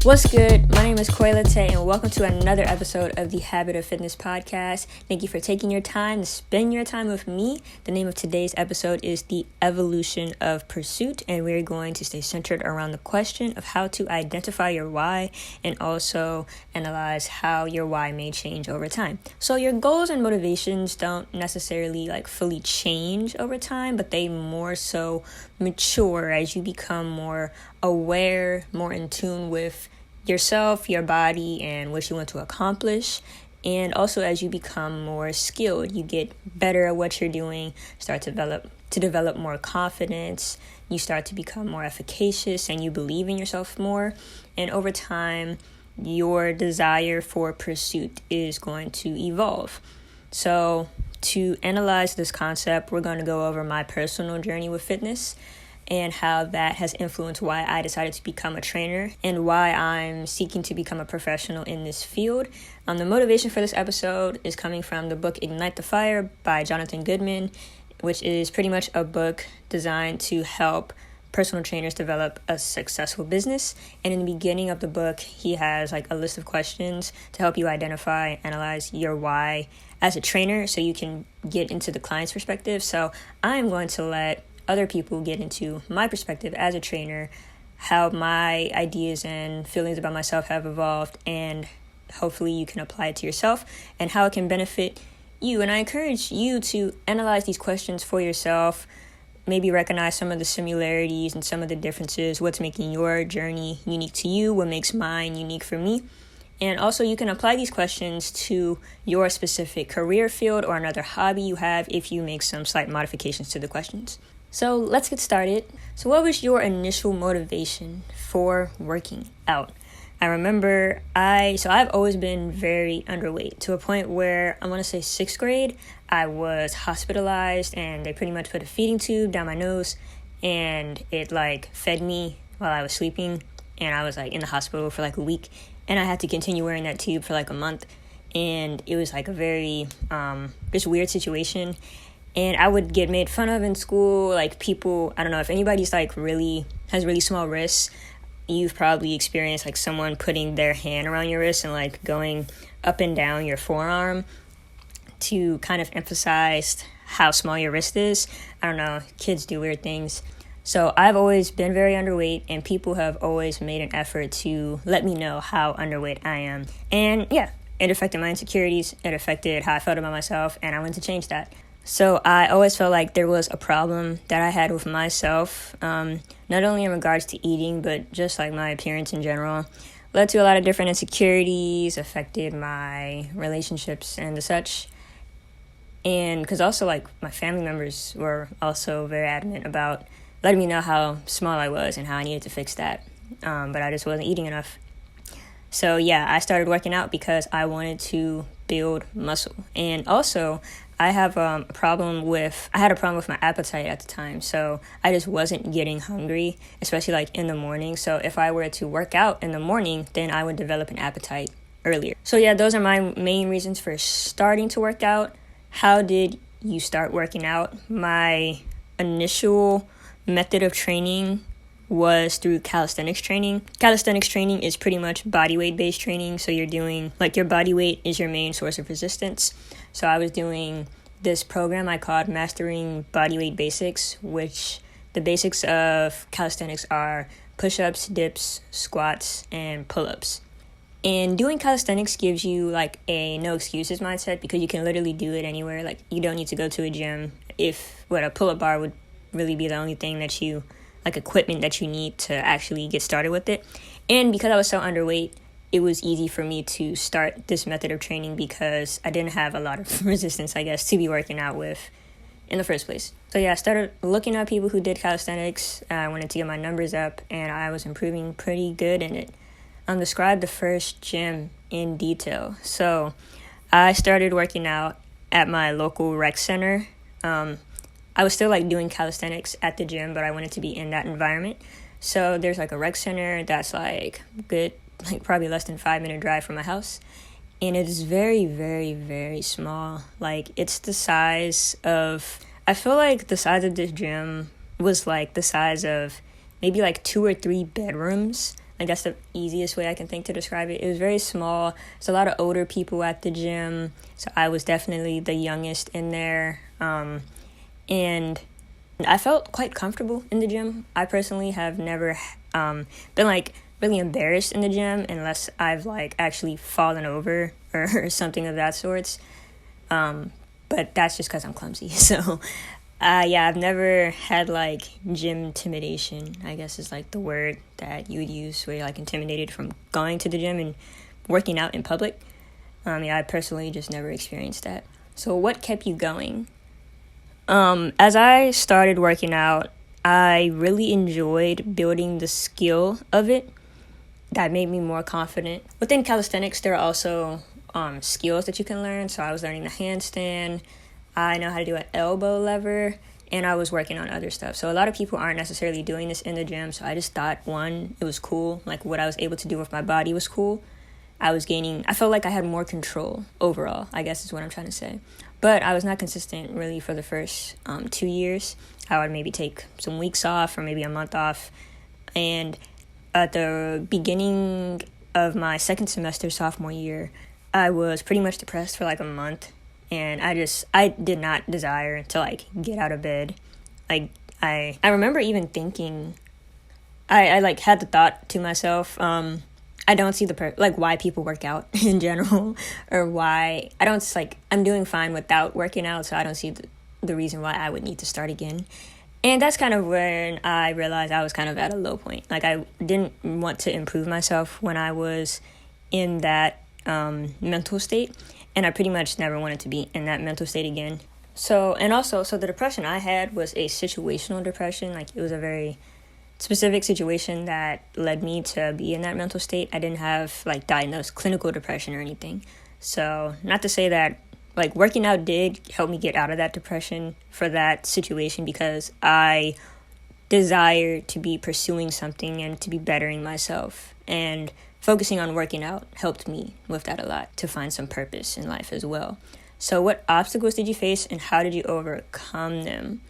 What's good? My name is Korie La Té, and welcome to another episode of the Habit of Fitness podcast. Thank you for taking your time to spend your time with me. The name of today's episode is The Evolution of Pursuit, and we're going to stay centered around the question of how to identify your why and also analyze how your why may change over time. So your goals and motivations don't necessarily fully change over time, but they more so mature as you become more aware, more in tune with yourself, your body, and what you want to accomplish. And also as you become more skilled, you get better at what you're doing, start to develop more confidence, you start to become more efficacious, and you believe in yourself more. And over time, your desire for pursuit is going to evolve. So to analyze this concept, we're going to go over my personal journey with fitness and how that has influenced why I decided to become a trainer and why I'm seeking to become a professional in this field. The motivation for this episode is coming from the book Ignite the Fire by Jonathan Goodman, which is pretty much a book designed to help personal trainers develop a successful business. And in the beginning of the book, he has a list of questions to help you identify and analyze your why as a trainer so you can get into the client's perspective. So I'm going to let other people get into my perspective as a trainer, how my ideas and feelings about myself have evolved, and hopefully you can apply it to yourself and how it can benefit you. And I encourage you to analyze these questions for yourself, maybe recognize some of the similarities and some of the differences, what's making your journey unique to you, what makes mine unique for me. And also you can apply these questions to your specific career field or another hobby you have if you make some slight modifications to the questions. So let's get started. So what was your initial motivation for working out? I remember I've always been very underweight to a point where I want to say 6th grade, I was hospitalized and they pretty much put a feeding tube down my nose and it fed me while I was sleeping, and I was in the hospital for a week, and I had to continue wearing that tube for a month, and it was a very just weird situation. And I would get made fun of in school, people, I don't know, if anybody's has really small wrists, you've probably experienced someone putting their hand around your wrist and going up and down your forearm to kind of emphasize how small your wrist is. I don't know, kids do weird things. So I've always been very underweight, and people have always made an effort to let me know how underweight I am. And yeah, it affected my insecurities, it affected how I felt about myself, and I wanted to change that. So I always felt like there was a problem that I had with myself, not only in regards to eating, but just my appearance in general. Led to a lot of different insecurities, affected my relationships and the such. And because also my family members were also very adamant about letting me know how small I was and how I needed to fix that. But I just wasn't eating enough. So yeah, I started working out because I wanted to build muscle. And also, I had a problem with my appetite at the time. So I just wasn't getting hungry, especially in the morning. So if I were to work out in the morning, then I would develop an appetite earlier. So yeah, those are my main reasons for starting to work out. How did you start working out? My initial method of training was through calisthenics training. Calisthenics training is pretty much body weight based training. So you're doing your body weight is your main source of resistance. So I was doing this program I called Mastering Bodyweight Basics, which the basics of calisthenics are push-ups, dips, squats, and pull-ups. And doing calisthenics gives you a no excuses mindset because you can literally do it anywhere. You don't need to go to a gym. A pull-up bar would really be the only thing that you equipment that you need to actually get started with it. And because I was so underweight, it was easy for me to start this method of training because I didn't have a lot of resistance, I guess, to be working out with in the first place. So yeah, I started looking at people who did calisthenics. I wanted to get my numbers up, and I was improving pretty good in it. Describe the first gym in detail. So I started working out at my local rec center. I was still doing calisthenics at the gym, but I wanted to be in that environment. So there's a rec center that's good, probably less than 5-minute drive from my house. And it is very, very, very small. It's the size of, I feel the size of this gym was the size of maybe 2 or 3 bedrooms. I guess the easiest way I can think to describe it. It was very small. There's a lot of older people at the gym, so I was definitely the youngest in there. And I felt quite comfortable in the gym. I personally have never been like really embarrassed in the gym unless I've like actually fallen over or something of that sorts. But that's just because I'm clumsy. So yeah, I've never had like gym intimidation, I guess is like the word that you would use, where you're like intimidated from going to the gym and working out in public. Yeah, I personally just never experienced that. So what kept you going? As I started working out, I really enjoyed building the skill of it. That made me more confident. Within calisthenics, there are also skills that you can learn. So I was learning the handstand. I know how to do an elbow lever, and I was working on other stuff. So a lot of people aren't necessarily doing this in the gym. So I just thought, one, it was cool. Like what I was able to do with my body was cool. I felt like I had more control overall, I guess is what I'm trying to say. But I was not consistent really for the first 2 years. I would maybe take some weeks off or maybe a month off. And at the beginning of my second semester, sophomore year, I was pretty much depressed for like a month. And I did not desire to like get out of bed. Like I remember even thinking, I like had the thought to myself, I don't see why people work out in general, or why I'm doing fine without working out, so I don't see the reason why I would need to start again. And that's kind of when I realized I was kind of at a low point. Like I didn't want to improve myself when I was in that mental state, and I pretty much never wanted to be in that mental state again. So the depression I had was a situational depression. Like it was a very specific situation that led me to be in that mental state. I didn't have like diagnosed clinical depression or anything. So not to say that like working out did help me get out of that depression for that situation, because I desired to be pursuing something and to be bettering myself, and focusing on working out helped me with that a lot, to find some purpose in life as well. So what obstacles did you face and how did you overcome them?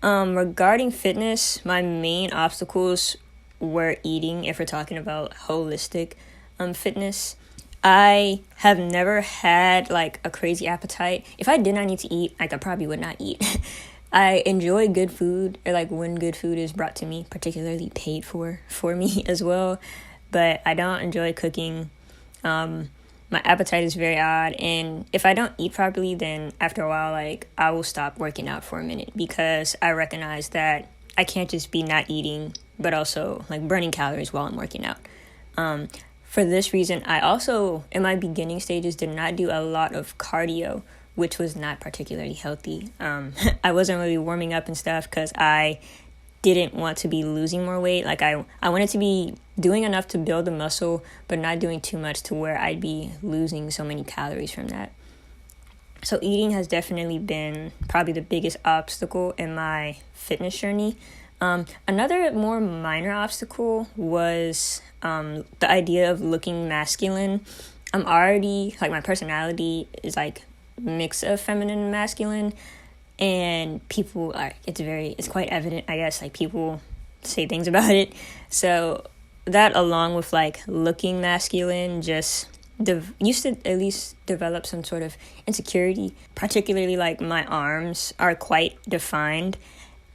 Regarding fitness, my main obstacles were eating, if we're talking about holistic fitness. I have never had like a crazy appetite. If I did not need to eat, like I probably would not eat. I enjoy good food, or like when good food is brought to me, particularly paid for me as well. But I don't enjoy cooking. My appetite is very odd, and if I don't eat properly, then after a while, like I will stop working out for a minute, because I recognize that I can't just be not eating, but also like burning calories while I'm working out. For this reason, I also, in my beginning stages, did not do a lot of cardio, which was not particularly healthy. I wasn't really warming up and stuff because I didn't want to be losing more weight. Like I wanted to be doing enough to build the muscle, but not doing too much to where I'd be losing so many calories from that. So eating has definitely been probably the biggest obstacle in my fitness journey. Another more minor obstacle was the idea of looking masculine. I'm already, like my personality is like mix of feminine and masculine. And people it's quite evident, I guess, like people say things about it. So that, along with like looking masculine, just used to at least develop some sort of insecurity. Particularly like my arms are quite defined,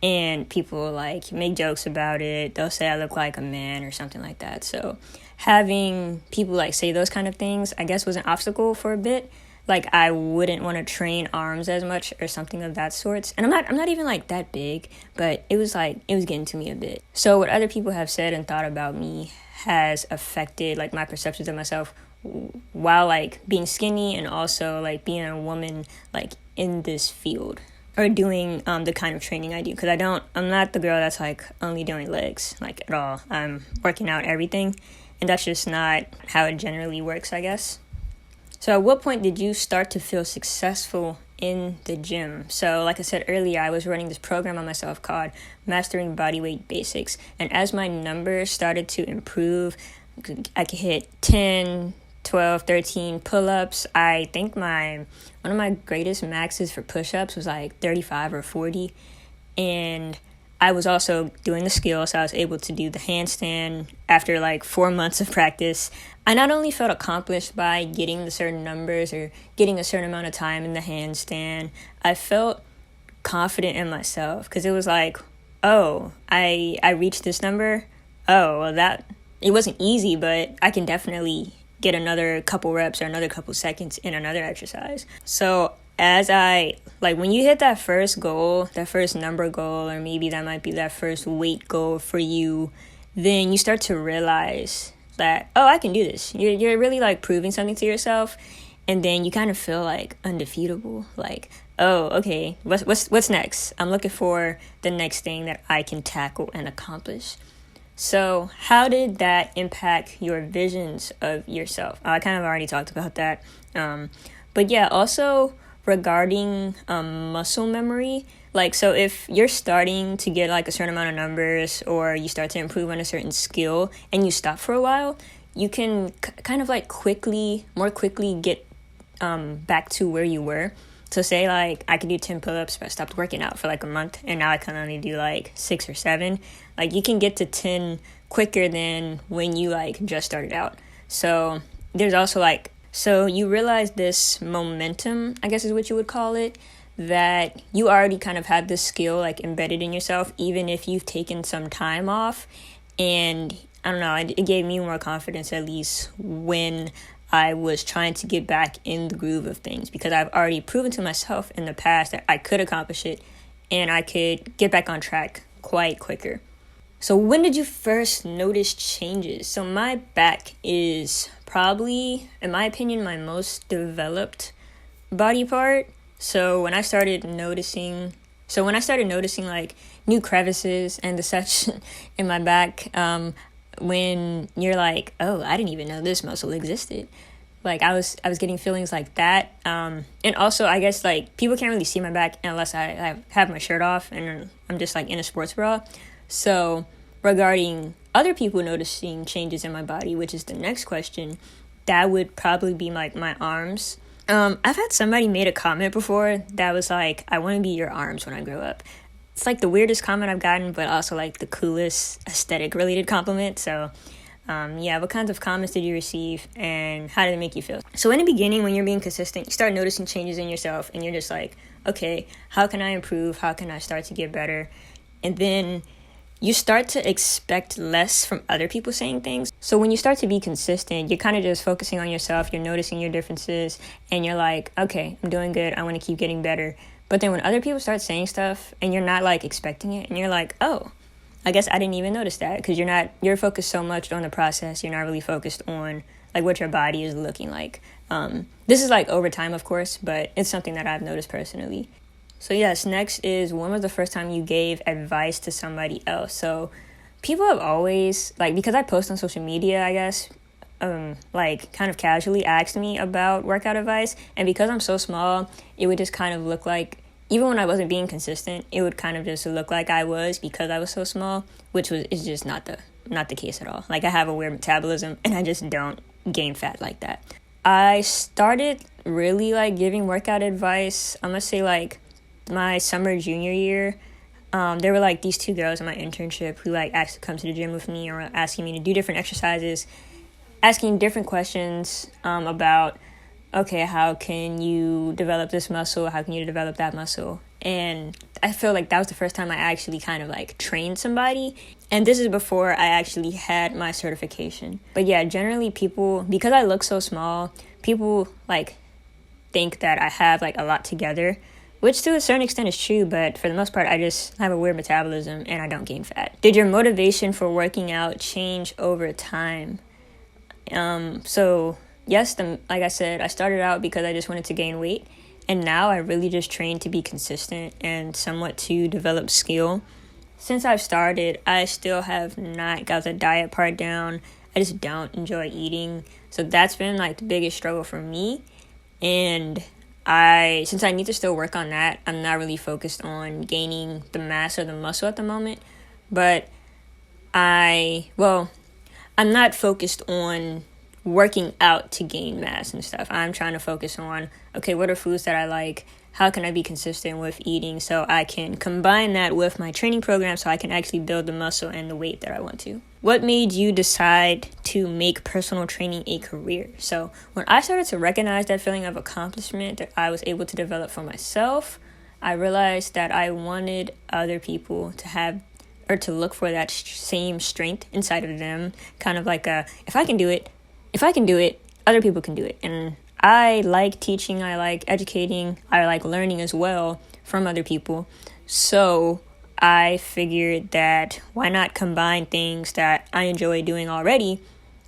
and people like make jokes about it. They'll say I look like a man or something like that. So having people like say those kind of things, I guess, was an obstacle for a bit. Like I wouldn't want to train arms as much or something of that sort. And I'm not even like that big, but it was getting to me a bit. So what other people have said and thought about me has affected like my perceptions of myself while like being skinny, and also like being a woman like in this field, or doing the kind of training I do. Because I'm not the girl that's like only doing legs like at all. I'm working out everything, and that's just not how it generally works, I guess. So at what point did you start to feel successful in the gym? So like I said earlier, I was running this program on myself called Mastering Bodyweight Basics. And as my numbers started to improve, I could hit 10, 12, 13 pull-ups. I think one of my greatest maxes for push-ups was like 35 or 40. And I was also doing the skill, so I was able to do the handstand after like 4 months of practice. I not only felt accomplished by getting the certain numbers or getting a certain amount of time in the handstand, I felt confident in myself because it was like, oh, I reached this number. Oh, well, that it wasn't easy, but I can definitely get another couple reps or another couple seconds in another exercise. So as when you hit that first goal, that first number goal, or maybe that might be that first weight goal for you, then you start to realize that, oh, I can do this. You're really like proving something to yourself. And then you kind of feel like undefeatable. Like, oh, okay, what's next? I'm looking for the next thing that I can tackle and accomplish. So how did that impact your visions of yourself? I kind of already talked about that. But yeah, also regarding muscle memory, like, so if you're starting to get like a certain amount of numbers or you start to improve on a certain skill and you stop for a while, you can kind of like more quickly get back to where you were. So say like I could do 10 pull-ups, but I stopped working out for like a month and now I can only do like 6 or 7. Like you can get to 10 quicker than when you like just started out. So there's also like, so you realize this momentum, I guess is what you would call it, that you already kind of have this skill like embedded in yourself, even if you've taken some time off. And I don't know, it gave me more confidence, at least when I was trying to get back in the groove of things, because I've already proven to myself in the past that I could accomplish it and I could get back on track quite quicker. So when did you first notice changes? So my back is probably, in my opinion, my most developed body part. So when I started noticing like new crevices and the such in my back, when you're like, oh, I didn't even know this muscle existed. Like I was getting feelings like that. And also I guess like people can't really see my back unless I have my shirt off and I'm just like in a sports bra. So regarding other people noticing changes in my body, which is the next question, that would probably be like my arms. I've had somebody made a comment before that was like, I want to be your arms when I grow up. It's like the weirdest comment I've gotten, but also like the coolest aesthetic related compliment. So what kinds of comments did you receive and how did it make you feel? So in the beginning, when you're being consistent, you start noticing changes in yourself and you're just like, okay, how can I improve? How can I start to get better? And then you start to expect less from other people saying things. So when you start to be consistent, you're kind of just focusing on yourself, you're noticing your differences, and you're like, okay, I'm doing good, I want to keep getting better. But then when other people start saying stuff and you're not like expecting it, and you're like, oh, I guess I didn't even notice that, because you're focused so much on the process, you're not really focused on like what your body is looking like. This is like over time, of course, but it's something that I've noticed personally. So yes, next is, when was the first time you gave advice to somebody else? So people have always, like, because I post on social media, I guess, like kind of casually asked me about workout advice. And because I'm so small, it would just kind of look like, even when I wasn't being consistent, it would kind of just look like I was, because I was so small, which is just not the case at all. Like I have a weird metabolism and I just don't gain fat like that. I started really like giving workout advice, I'm gonna say like my summer junior year. There were like these 2 girls in my internship who like asked to come to the gym with me, or asking me to do different exercises, asking different questions about, okay, how can you develop this muscle? How can you develop that muscle? And I feel like that was the first time I actually kind of like trained somebody. And this is before I actually had my certification. But yeah, generally people, because I look so small, people like think that I have like a lot together, which to a certain extent is true, but for the most part, I just have a weird metabolism and I don't gain fat. Did your motivation for working out change over time? So yes, like I said, I started out because I just wanted to gain weight, and now I really just train to be consistent and somewhat to develop skill. Since I've started, I still have not got the diet part down. I just don't enjoy eating. So that's been like the biggest struggle for me. And since I need to still work on that, I'm not really focused on gaining the mass or the muscle at the moment. But I'm not focused on working out to gain mass and stuff. I'm trying to focus on, okay, what are foods that I like? how can I be consistent with eating so I can combine that with my training program so I can actually build the muscle and the weight that I want to. What made you decide to make personal training a career? So when I started to recognize that feeling of accomplishment that I was able to develop for myself, I realized that I wanted other people to have or to look for that same strength inside of them. Kind of like if I can do it, other people can do it. And I like teaching, I like educating, I like learning as well from other people. So I figured that why not combine things that I enjoy doing already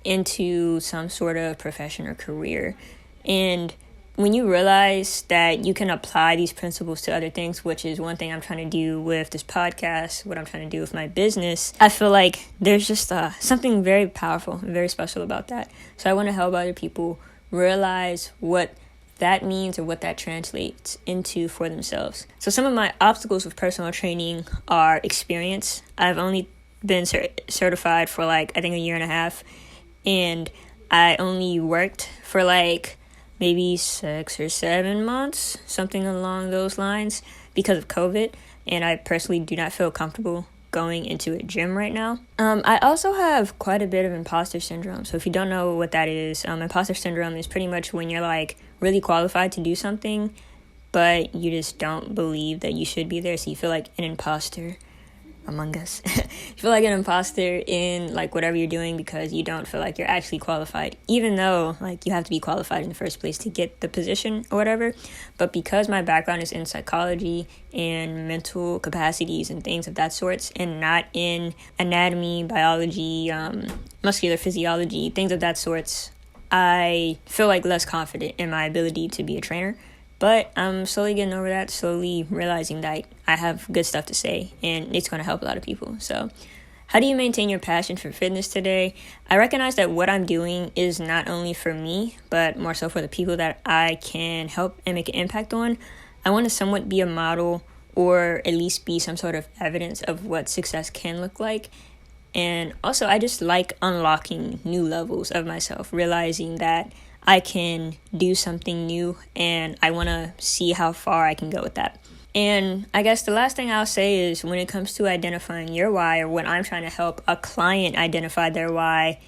into some sort of profession or career. And when you realize that you can apply these principles to other things, which is one thing I'm trying to do with this podcast, what I'm trying to do with my business, I feel like there's just something very powerful and very special about that. So I want to help other people realize what that means or what that translates into for themselves. So some of my obstacles with personal training are experience. I've only been certified for I think a year and a half, and I only worked for maybe 6 or 7 months, something along those lines, because of COVID. And I personally do not feel comfortable going into a gym right now. I also have quite a bit of imposter syndrome. So if you don't know what that is, imposter syndrome is pretty much when you're really qualified to do something, but you just don't believe that you should be there. So you feel like an imposter among us. You feel like an imposter in whatever you're doing because you don't feel like you're actually qualified, even though you have to be qualified in the first place to get the position or whatever. But because my background is in psychology and mental capacities and things of that sorts, and not in anatomy, biology, muscular physiology, things of that sorts, I feel less confident in my ability to be a trainer. But I'm slowly getting over that, slowly realizing that I have good stuff to say and it's going to help a lot of people. So how do you maintain your passion for fitness today? I recognize that what I'm doing is not only for me, but more so for the people that I can help and make an impact on. I want to somewhat be a model, or at least be some sort of evidence of what success can look like. And also, I just like unlocking new levels of myself, realizing that I can do something new, and I want to see how far I can go with that. And I guess the last thing I'll say is when it comes to identifying your why, or when I'm trying to help a client identify their why,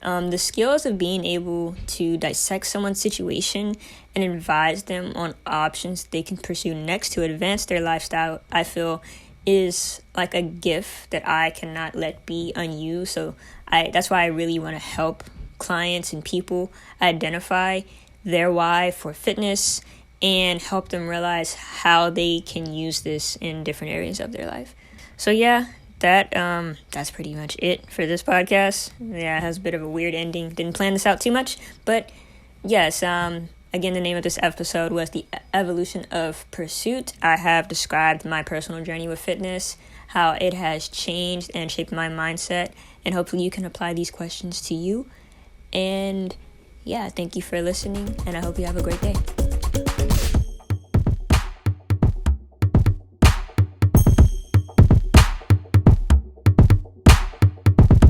the skills of being able to dissect someone's situation and advise them on options they can pursue next to advance their lifestyle, I feel is a gift that I cannot let be unused. So that's why I really want to help clients and people identify their why for fitness and help them realize how they can use this in different areas of their life. So yeah, that's pretty much it for this podcast. Yeah, it has a bit of a weird ending. Didn't plan this out too much, but yes, again, the name of this episode was The Evolution of Pursuit. I have described my personal journey with fitness, how it has changed and shaped my mindset, and hopefully you can apply these questions to you. And yeah, thank you for listening, and I hope you have a great day.